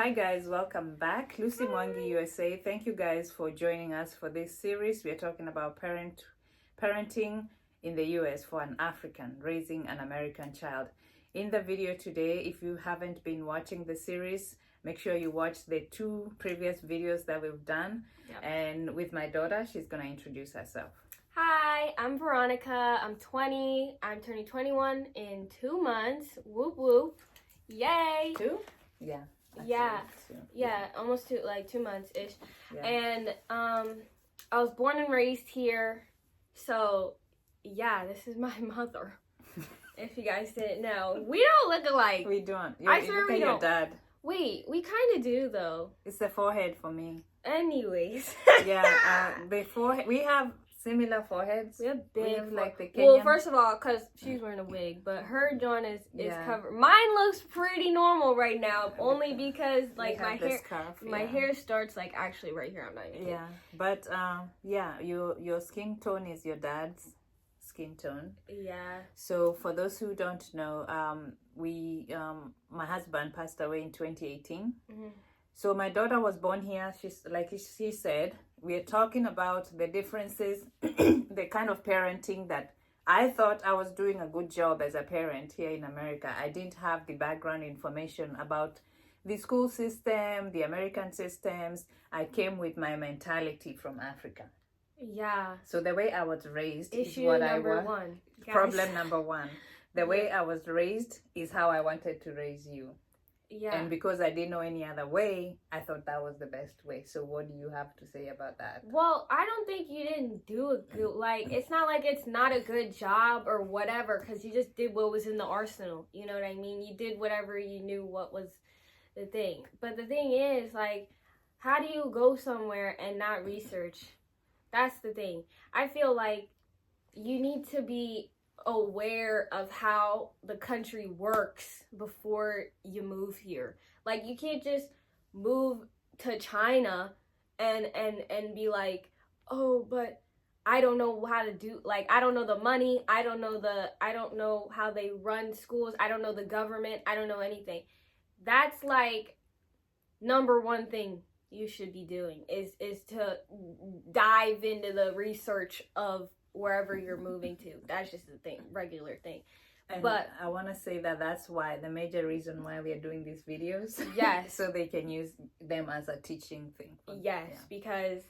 Hi guys, welcome back. Lucy Mwangi, USA. Thank you guys for joining us for this series. We are talking about parenting in the US for an African raising an American child. In the video today, if you haven't been watching the series, make sure you watch the two previous videos that we've done. Yep. And with my daughter, she's going to introduce herself. Hi, I'm Veronica. I'm 20. I'm turning 21 in 2 months. Whoop whoop. Yay. 2? Yeah. Yeah, almost 2 months ish. Yeah. And I was born and raised here. So yeah, this is my mother. If you guys didn't know, we don't look alike. We don't. I swear we don't. Your dad. Wait, we kind of do though. It's the forehead for me. Anyways. Yeah, the forehead. We have similar foreheads. We have big, like the Kenyan. Well, first of all, because she's wearing a wig, but her joint is covered. Mine looks pretty normal right now, only because like my hair starts like actually right here. I'm not even kidding. Yeah, but your skin tone is your dad's skin tone. Yeah. So for those who don't know, my husband passed away in 2018. Mm-hmm. So my daughter was born here. She's like she said, we are talking about the differences, the kind of parenting that I thought I was doing a good job as a parent here in America. I didn't have the background information about the school system, the American systems. I came with my mentality from Africa. Yeah. So the way I was raised is what number one. Problem number one. The way I was raised is how I wanted to raise you. Yeah. And because I didn't know any other way, I thought that was the best way. So what do you have to say about that? Well, I don't think you didn't do a good, it's not like it's not a good job or whatever, because you just did what was in the arsenal. You know what I mean? You did whatever you knew what was the thing. But the thing is, how do you go somewhere and not research? That's the thing. I feel like you need to be aware of how the country works before you move here. Like, you can't just move to China and be like, oh, but I don't know how to do, I don't know the money, I don't know how they run schools, I don't know the government, I don't know anything. That's number one thing you should be doing is to dive into the research of wherever you're moving to. That's just the thing, regular thing. And but I want to say that's why the major reason why we are doing these videos. Yes. So they can use them as a teaching thing. Yes, because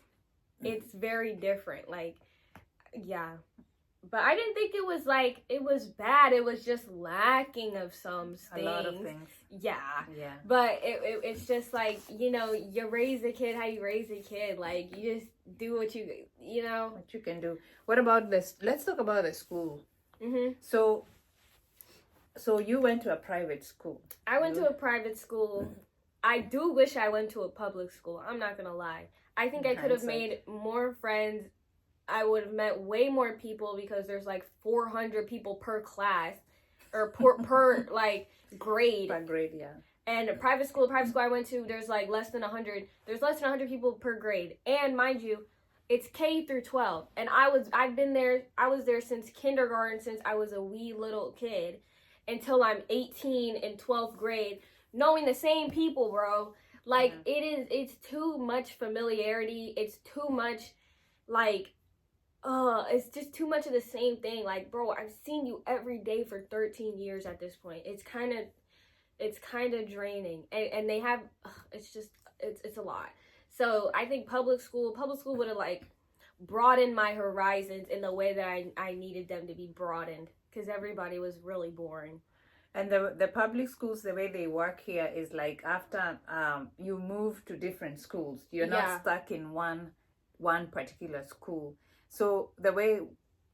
it's very different. Yeah. But I didn't think it was bad. It was just lacking of some things. A lot of things. Yeah. Yeah. But it's just you raise a kid how you raise a kid. You just do what what you can do. What about this? Let's talk about the school. Mm-hmm. So you went to a private school. I went to a private school. I do wish I went to a public school. I'm not gonna lie. I think I could have made more friends. I would have met way more people because there's 400 people per class or per grade. Per grade, yeah. And a private school I went to, there's less than 100. There's less than 100 people per grade. And mind you, it's K through 12. And I was there since kindergarten, since I was a wee little kid, until I'm 18 in 12th grade, knowing the same people, bro. It's too much familiarity. It's too much it's just too much of the same thing. Bro, I've seen you every day for 13 years at this point. It's kind of draining. And they have, it's a lot. So I think public school would have broadened my horizons in the way that I needed them to be broadened, because everybody was really boring. And the public schools, the way they work here is after you move to different schools, you're not stuck in one particular school. So the way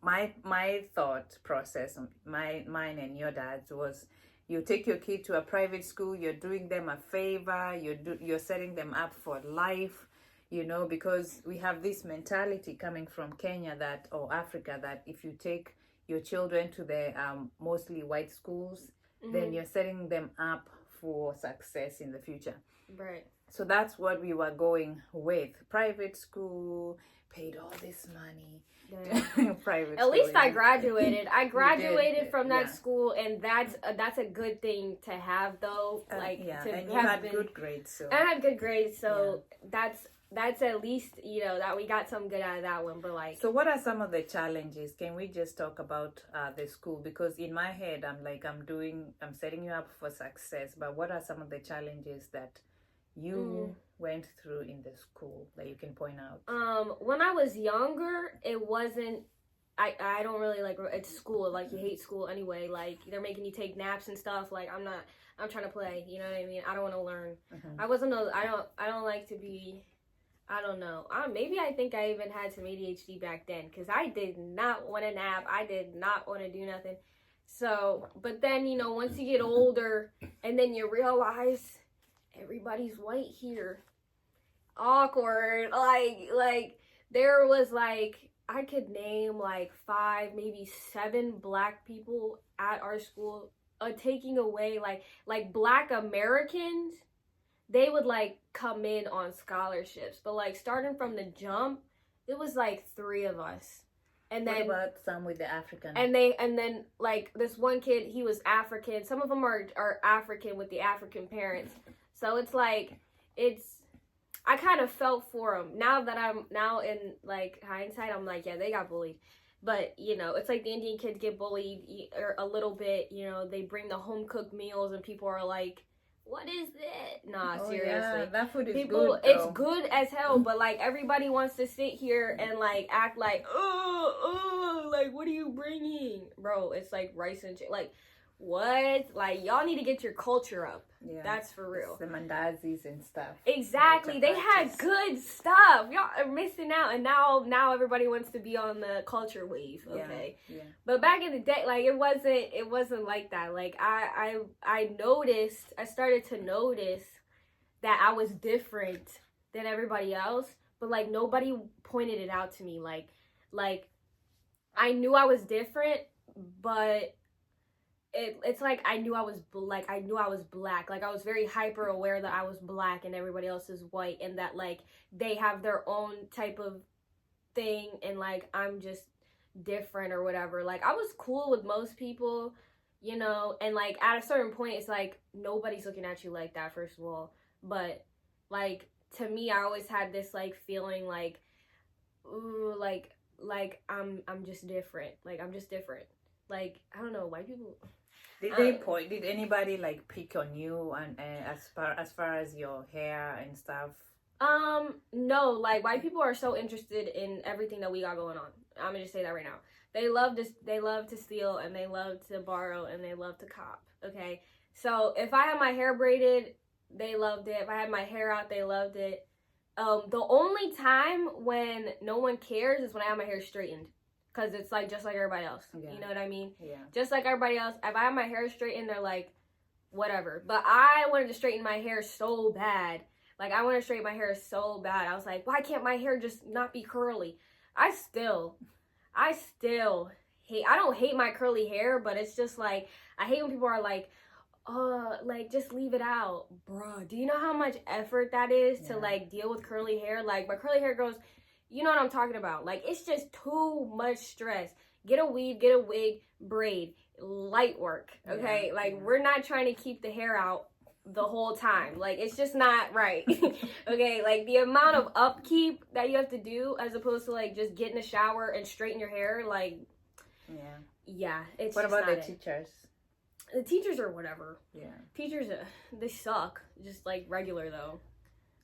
my thought process, mine and your dad's was, you take your kid to a private school, you're doing them a favor, you're setting them up for life, because we have this mentality coming from Kenya or Africa that if you take your children to the mostly white schools, mm-hmm. then you're setting them up for success in the future. Right. So that's what we were going with. Private school, paid all this money. Private At least I graduated. I graduated from that yeah. school, and that's a good thing to have, though. Like, yeah, to and you have had been, good grades. So I had good grades, so that's at least, you know, that we got some good out of that one. But like, so what are some of the challenges? Can we just talk about the school? Because in my head, I'm like, I'm setting you up for success. But what are some of the challenges that you went through in the school that you can point out? When I was younger, it wasn't. I don't really like it's school. Like, you hate school anyway. Like, they're making you take naps and stuff. Like, I'm trying to play. You know what I mean? I don't want to learn. I don't like to be. I don't know. Maybe I think I even had some ADHD back then, because I did not want to nap. I did not want to do nothing. So, but then, you know, once you get older and then you realize everybody's white here. Awkward. Like there was like, I could name like 5, maybe 7 black people at our school, taking away like Black Americans. They would like come in on scholarships, but like starting from the jump, it was like 3 of us. And then what about some with the African? And then like this one kid, he was African. Some of them are African with the African parents. So it's like, I kind of felt for them. Now that I'm in like hindsight, I'm like, yeah, they got bullied. But, you know, it's like the Indian kids get bullied or a little bit. You know, they bring the home cooked meals and people are like, what is that? Nah, seriously. Yeah, that food is people, good. It's good as hell, but like everybody wants to sit here and like act like, like, what are you bringing? Bro, it's like rice and chicken. Like, what? Like, y'all need to get your culture up. Yeah, that's for real. It's the mandazis and stuff. Exactly. They had good stuff. Y'all are missing out, and now everybody wants to be on the culture wave. Okay. Yeah. But back in the day, like, it wasn't like that. Like, I started to notice that I was different than everybody else, but like nobody pointed it out to me. Like I knew I was different, but it's like I knew I was black. Like, I was very hyper aware that I was black and everybody else is white, and that like they have their own type of thing, and like I'm just different or whatever. Like, I was cool with most people, you know, and like at a certain point it's like nobody's looking at you like that, first of all. But like, to me, I always had this like feeling like, ooh, like I'm just different. Like, I'm just different. Like, I don't know, white people. Did anybody like pick on you and as far as your hair and stuff? No, like, white people are so interested in everything that we got going on. I'm gonna just say that right now. They love to steal, and they love to borrow, and they love to cop. Okay, so if I had my hair braided, they loved it. If I had my hair out, they loved it. The only time when no one cares is when I have my hair straightened. Because it's like just like everybody else. Yeah. You know what I mean? Yeah. Just like everybody else. If I have my hair straightened, they're like, whatever. But I wanted to straighten my hair so bad. Like, I wanted to straighten my hair so bad. I was like, why can't my hair just not be curly? I still hate, I don't hate my curly hair, but it's just like, I hate when people are like, like, just leave it out. Bruh, do you know how much effort that is to like deal with curly hair? Like, my curly hair grows... You know what I'm talking about. Like, it's just too much stress. Get a weave, get a wig, braid. Light work, okay? We're not trying to keep the hair out the whole time. Like, it's just not right. Okay? Like, the amount of upkeep that you have to do as opposed to, like, just get in the shower and straighten your hair, like... Yeah, it's What about the teachers? The teachers are whatever. Yeah. Teachers, they suck. Just, like, regular, though.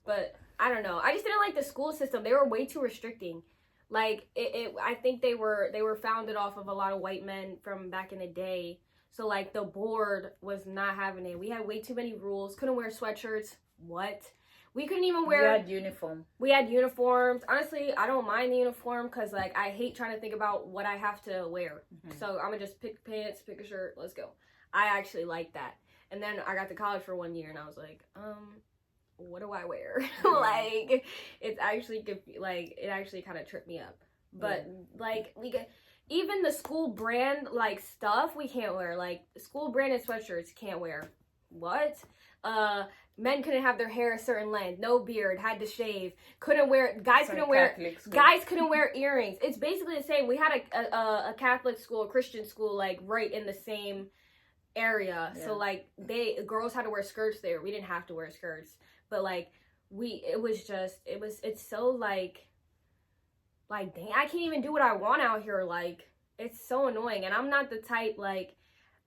But... I don't know. I just didn't like the school system. They were way too restricting. Like, I think they were founded off of a lot of white men from back in the day. So, like, the board was not having it. We had way too many rules. Couldn't wear sweatshirts. What? We couldn't even wear... We had uniform. We had uniforms. Honestly, I don't mind the uniform because, like, I hate trying to think about what I have to wear. Mm-hmm. So, I'm going to just pick pants, pick a shirt, let's go. I actually like that. And then I got to college for 1 year, and I was like, what do I wear? Like, it's actually, like, it actually kind of tripped me up. But like, we get even the school brand like stuff we can't wear. Like, school branded sweatshirts can't wear. What? Men couldn't have their hair a certain length, no beard, had to shave, couldn't wear, guys couldn't wear earrings. It's basically the same. We had a Catholic school, a Christian school, like right in the same area. Yeah. So like girls had to wear skirts there. We didn't have to wear skirts, but like it's so like dang, I can't even do what I want out here. Like, it's so annoying. And I'm not the type, like,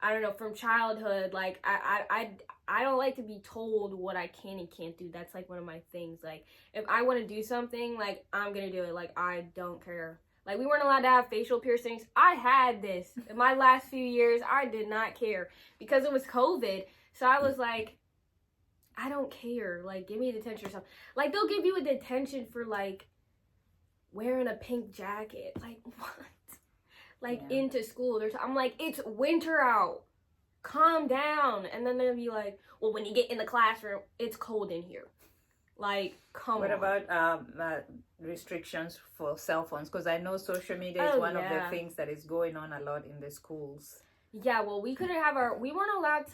I don't know, from childhood, like, I don't like to be told what I can and can't do. That's, like, one of my things. Like, if I want to do something, like, I'm going to do it. Like, I don't care. Like, we weren't allowed to have facial piercings. I had this. In my last few years, I did not care. Because it was COVID. So I was like, I don't care. Like, give me a detention or something. Like, they'll give you a detention for, like, wearing a pink jacket. Like, what? Like, yeah. Into school. I'm like, it's winter out. Calm down. And then they'll be like, well, when you get in the classroom, it's cold in here. Like, come on. What about restrictions for cell phones? Because I know social media is one of the things that is going on a lot in the schools. Yeah, well, we couldn't have we weren't allowed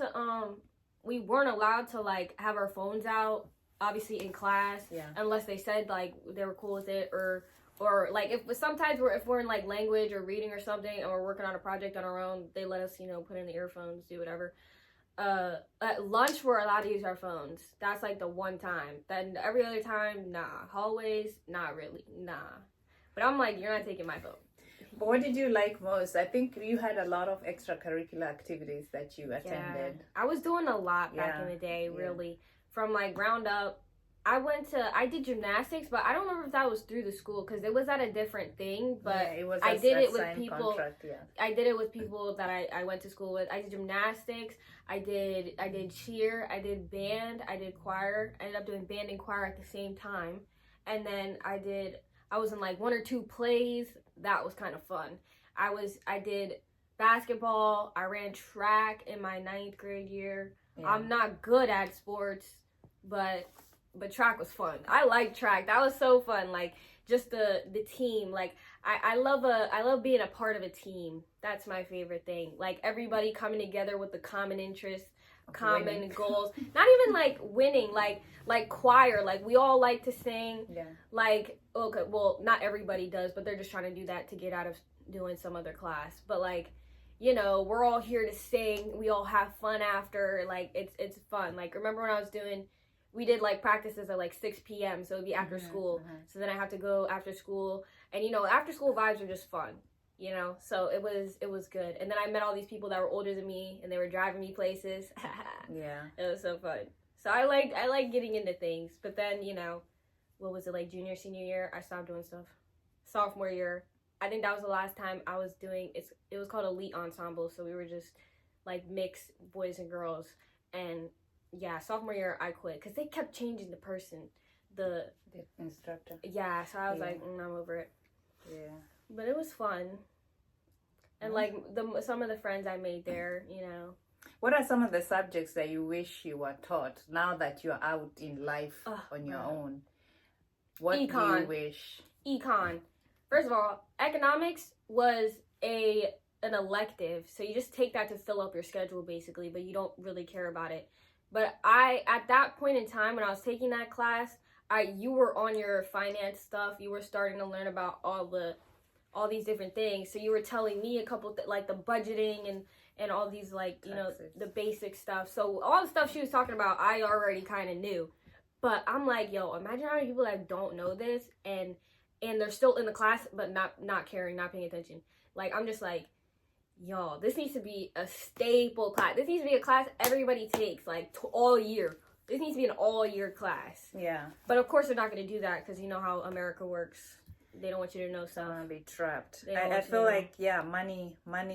to like have our phones out, obviously in class, unless they said like they were cool with it, or like if we're in like language or reading or something, and we're working on a project on our own, they let us put in the earphones, do whatever. At lunch we're allowed to use our phones. That's like the one time. Then every other time, nah. Hallways, not really, nah. But I'm like, you're not taking my phone. But what did you like most? I think you had a lot of extracurricular activities that you attended. Yeah, I was doing a lot back in the day, really. From like ground up. I did gymnastics, but I don't remember if that was through the school because it was at a different thing. But it was I did it with people. Contract, I did it with people that I went to school with. I did gymnastics. I did cheer. I did band. I did choir. I ended up doing band and choir at the same time. And then I was in like one or two plays. That was kind of fun. I did basketball. I ran track in my 9th grade year. Yeah. I'm not good at sports, but track was fun. I like track. That was so fun. Like just the team. Like I love being a part of a team. That's my favorite thing. Like everybody coming together with the common interests, common goals. Not even like winning, like choir. Like we all like to sing. Yeah. Like okay, well not everybody does, but they're just trying to do that to get out of doing some other class. But like, we're all here to sing. We all have fun after. Like it's fun. Like remember when we did like practices at like 6 p.m. so it'd be after school. So then I have to go after school, and after school vibes are just fun, so it was good. And then I met all these people that were older than me, and they were driving me places. Yeah, it was so fun. So I like getting into things. But then what was it, like junior senior year, I stopped doing stuff. Sophomore year, I think that was the last time I was doing it was called elite ensemble, so we were just like mixed boys and girls. And yeah, sophomore year I quit because they kept changing the person, the instructor. Yeah, so I was like, I'm over it. Yeah, but it was fun, and like some of the friends I made there, What are some of the subjects that you wish you were taught now that you're out in life on your own? What do you wish? Econ. First of all, economics was an elective, so you just take that to fill up your schedule basically, but you don't really care about it. But at that point in time when I was taking that class, you were on your finance stuff. You were starting to learn about all these different things. So you were telling me a couple like the budgeting and all these like the basic stuff. So all the stuff she was talking about, I already kind of knew. But I'm like, yo, imagine how many people that don't know this and they're still in the class but not caring, not paying attention. Like I'm just like, y'all, this needs to be a staple class. This needs to be a class everybody takes, like, all year. This needs to be an all-year class. Yeah. But, of course, they're not going to do that because you know how America works. They don't want you to know stuff. Don't want to be trapped. I feel like, money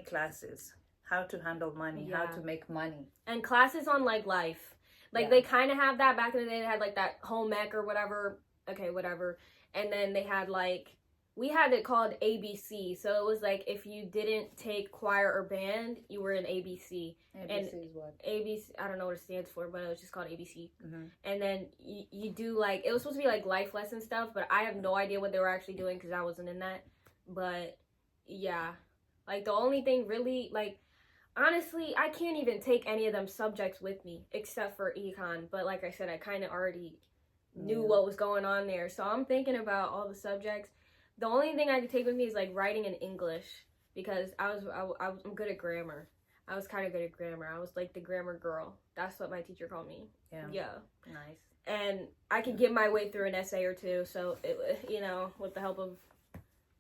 classes. How to handle money. Yeah. How to make money. And classes on, like, life. Like, they kind of have that. Back in the day, they had, like, that home ec or whatever. Okay, whatever. And then they had, like... We had it called ABC, so it was like if you didn't take choir or band, you were in ABC. ABC is what? ABC, I don't know what it stands for, but it was just called ABC. Mm-hmm. And then you do like, it was supposed to be like life lesson stuff, but I have no idea what they were actually doing because I wasn't in that. But yeah, like the only thing really, like Honestly, I can't even take any of them subjects with me except for econ. But like I said, I kind of already knew what was going on there. So I'm thinking about all the subjects. The only thing I could take with me is like writing in English because I'm good at grammar. I was kind of good at grammar. I was like the grammar girl. That's what my teacher called me. Yeah. Nice. And I could get my way through an essay or two. So it, you know, with the help of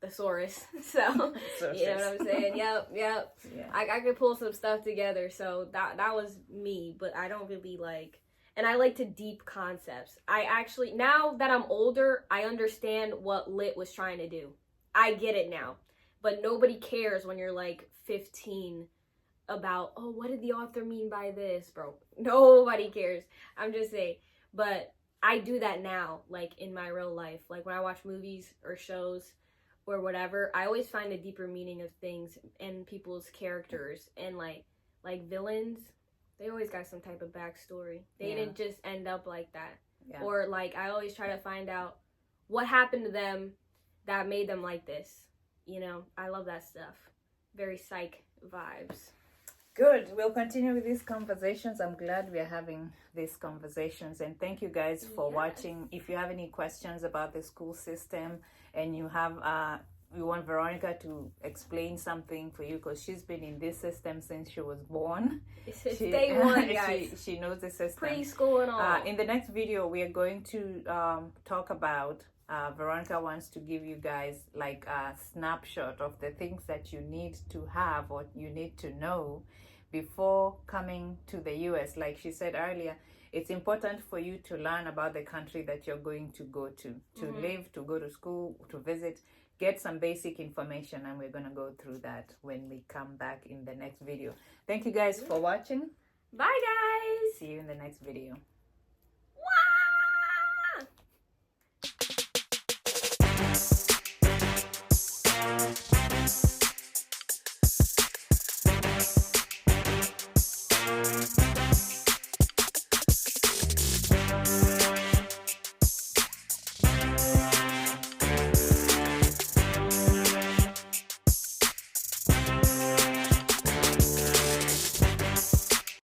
thesaurus. So you know what I'm saying? Yep. Yeah. I could pull some stuff together. So that was me. But I don't really like. And I like to deep concepts. I actually, now that I'm older, I understand what Lit was trying to do. I get it now. But nobody cares when you're like 15 about, oh, what did the author mean by this, bro? Nobody cares. I'm just saying. But I do that now, like in my real life. Like when I watch movies or shows or whatever, I always find a deeper meaning of things and people's characters. And like villains, they always got some type of backstory. They didn't just end up like that. Yeah. Or like I always try to find out what happened to them that made them like this. You know, I love that stuff. Very psych vibes. Good. We'll continue with these conversations. I'm glad we are having these conversations. And thank you guys for watching. If you have any questions about the school system and you have we want Veronica to explain something for you because she's been in this system since she was born. It's day one, guys. She knows the system. Preschool and all. In the next video, we are going to talk about Veronica wants to give you guys like a snapshot of the things that you need to have or you need to know before coming to the US. Like she said earlier, it's important for you to learn about the country that you're going to go to live, to go to school, to visit, get some basic information, and we're going to go through that when we come back in the next video. Thank you guys for watching. Bye, guys. See you in the next video.